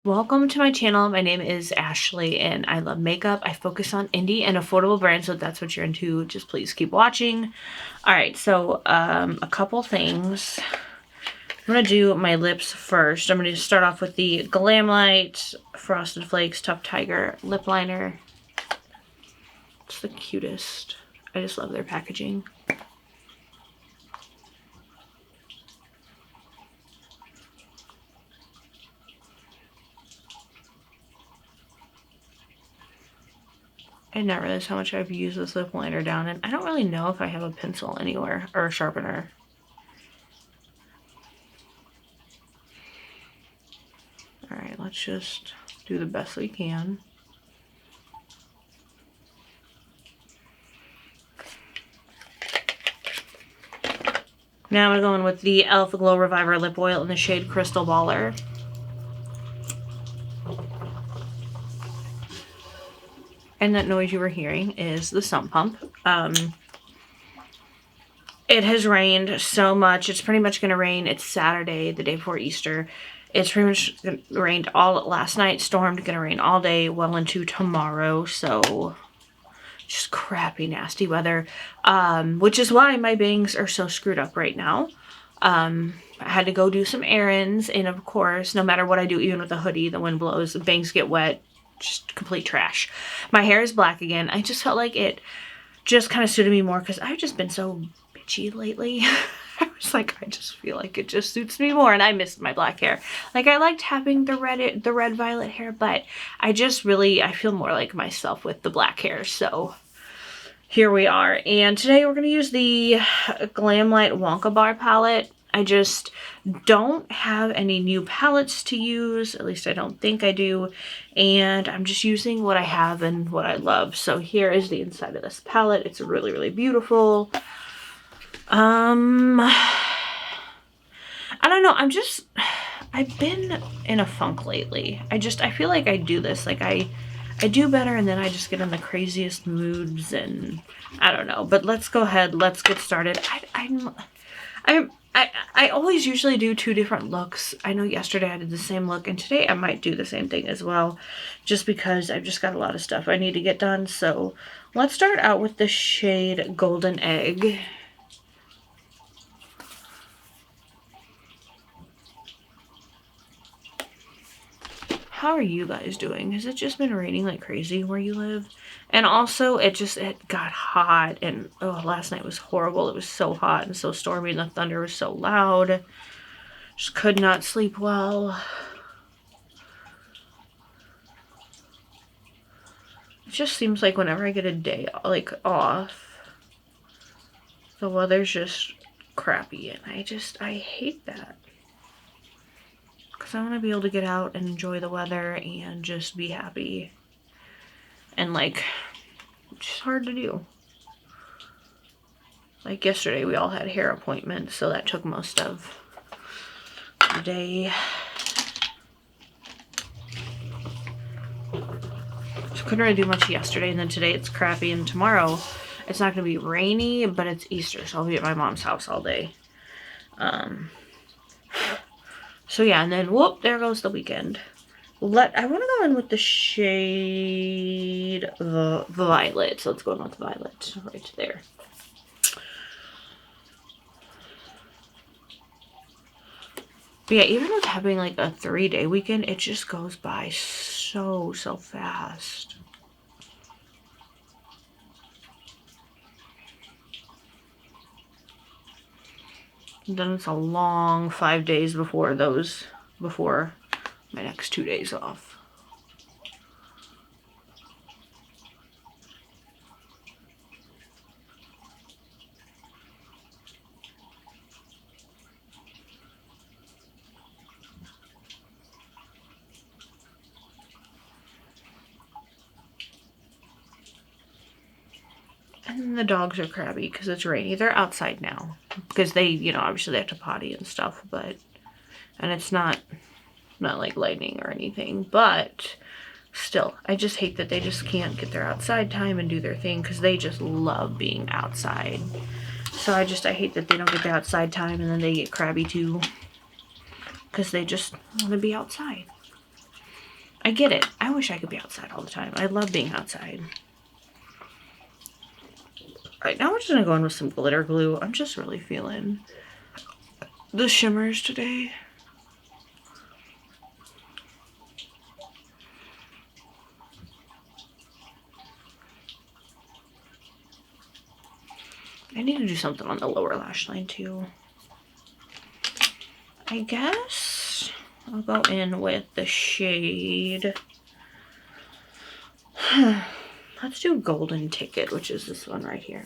Welcome to my channel. My name is Ashley and I love makeup. I focus on indie and affordable brands, so if that's what you're into, just please keep watching. Alright, so a couple things. I'm going to do my lips first. I'm going to start off with the Glamlite Frosted Flakes Tough Tiger lip liner. It's the cutest. I just love their packaging. I didn't realize how much I've used this lip liner down, and I don't really know if I have a pencil anywhere or a sharpener. Alright, let's just do the best we can. Now I'm going with the e.l.f. Glow Reviver Lip Oil in the shade Crystal Baller. And that noise you were hearing is the sump pump. It has rained so much. It's pretty much going to rain. It's Saturday, the day before Easter. It's pretty much rained all last night. Stormed, going to rain all day, well into tomorrow. So just crappy, nasty weather. Which is why my bangs are so screwed up right now. I had to go do some errands. And of course, no matter what I do, even with a hoodie, the wind blows, the bangs get wet. Just complete trash. My hair is black again. I just felt like it just kind of suited me more because I've just been so bitchy lately. I was like, I just feel like it just suits me more, and I missed my black hair. Like, I liked having the red violet hair, but I feel more like myself with the black hair. So here we are, and today we're going to use the Glamlite Wonka bar palette. I just don't have any new palettes to use, at least I don't think I do, and I'm just using what I have and what I love. So here is the inside of this palette. It's really, really beautiful. I don't know, I've been in a funk lately. I feel like I do this, like I do better and then I just get in the craziest moods and I don't know, but let's go ahead, let's get started. I always usually do two different looks. I know yesterday I did the same look, and today I might do the same thing as well, just because I've just got a lot of stuff I need to get done. So let's start out with the shade Golden Egg. How are you guys doing? Has it just been raining like crazy where you live? And also, it got hot, and oh, last night was horrible. It was so hot and so stormy, and the thunder was so loud. Just could not sleep well. It just seems like whenever I get a day like off, the weather's just crappy, and I hate that. Because I want to be able to get out and enjoy the weather and just be happy. And like, it's just hard to do. Like yesterday we all had hair appointments, so that took most of the day. So couldn't really do much yesterday, and then today it's crappy, and tomorrow it's not going to be rainy, but it's Easter, so I'll be at my mom's house all day. So yeah, and then whoop, there goes the weekend. I want to go in with the shade the Violet. So let's go in with Violet right there. But yeah, even with having like a 3-day weekend, it just goes by so fast. And then it's a long 5 days before my next 2 days off. And the dogs are crabby because it's rainy. They're outside now because they, you know, obviously they have to potty and stuff, and it's not like lightning or anything, but still, I just hate that they just can't get their outside time and do their thing because they just love being outside. So I hate that they don't get their outside time and then they get crabby too because they just want to be outside. I get it. I wish I could be outside all the time. I love being outside. Alright, now we're just gonna go in with some glitter glue. I'm just really feeling the shimmers today. I need to do something on the lower lash line too. I guess I'll go in with the shade. Let's do Golden Ticket, which is this one right here.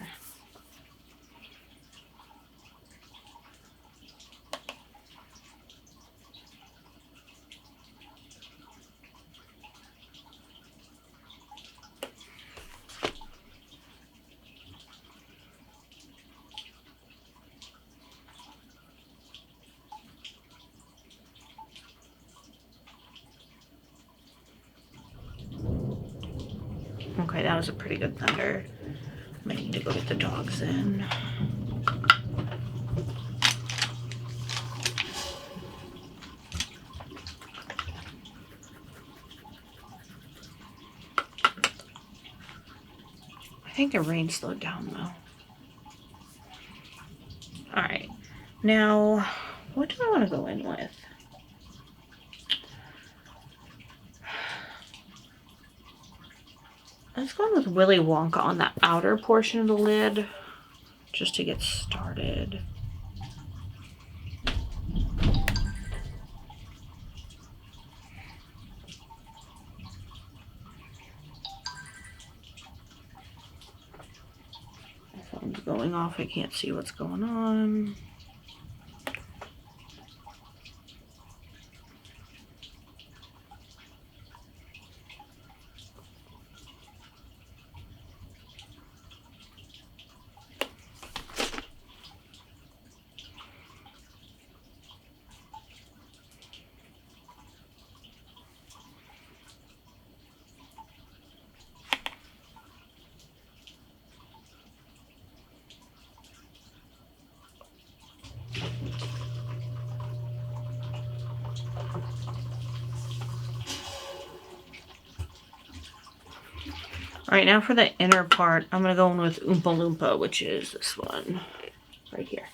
Okay, that was a pretty good thunder. Might need to go get the dogs in. I think the rain slowed down though. Alright, now what do I want to go in with? Let's go in with Willy Wonka on the outer portion of the lid, just to get started. My phone's going off, I can't see what's going on. All right, now for the inner part, I'm gonna go in with Oompa Loompa, which is this one right here.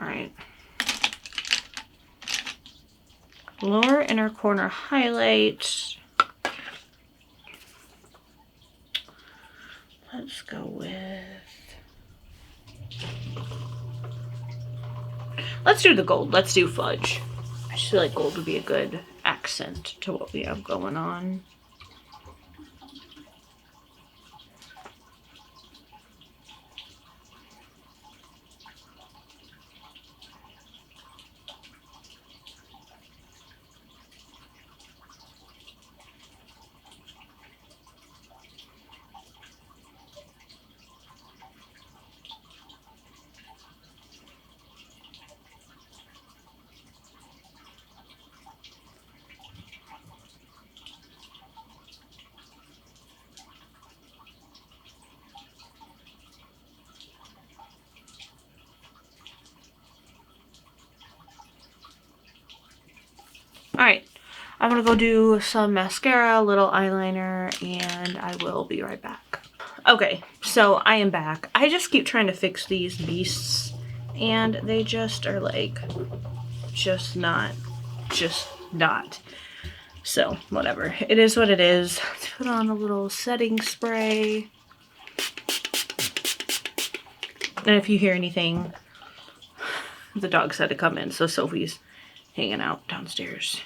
All right. Lower inner corner highlight. Let's go with... let's do the gold. Let's do fudge. I just feel like gold would be a good accent to what we have going on. All right, I'm gonna go do some mascara, little eyeliner, and I will be right back. Okay, so I am back. I just keep trying to fix these beasts, and they just are like, just not. So, whatever. It is what it is. Let's put on a little setting spray. And if you hear anything, the dogs had to come in, so Sophie's hanging out downstairs.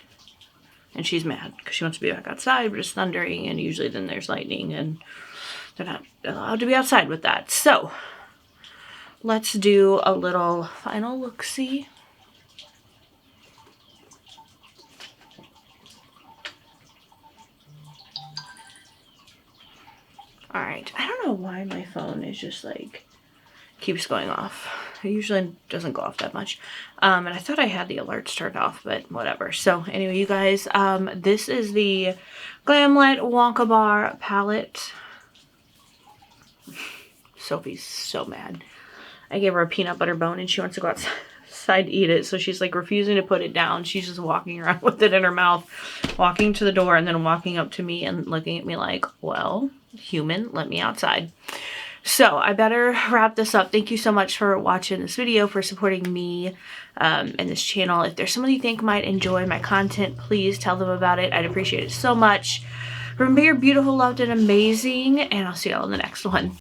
And she's mad because she wants to be back outside, but it's thundering, and usually then there's lightning, and they're not allowed to be outside with that. So let's do a little final look-see. Alright, I don't know why my phone is just like, keeps going off. It usually doesn't go off that much. And I thought I had the alerts turned off, but whatever. So anyway, you guys, this is the Glamlite Wonka Bar palette. Sophie's so mad. I gave her a peanut butter bone and she wants to go outside to eat it. So she's like refusing to put it down. She's just walking around with it in her mouth, walking to the door and then walking up to me and looking at me like, well, human, let me outside. So I better wrap this up. Thank you so much for watching this video, for supporting me and this channel. If there's someone you think might enjoy my content, please tell them about it. I'd appreciate it so much. Remember, you're beautiful, loved, and amazing, and I'll see y'all in the next one.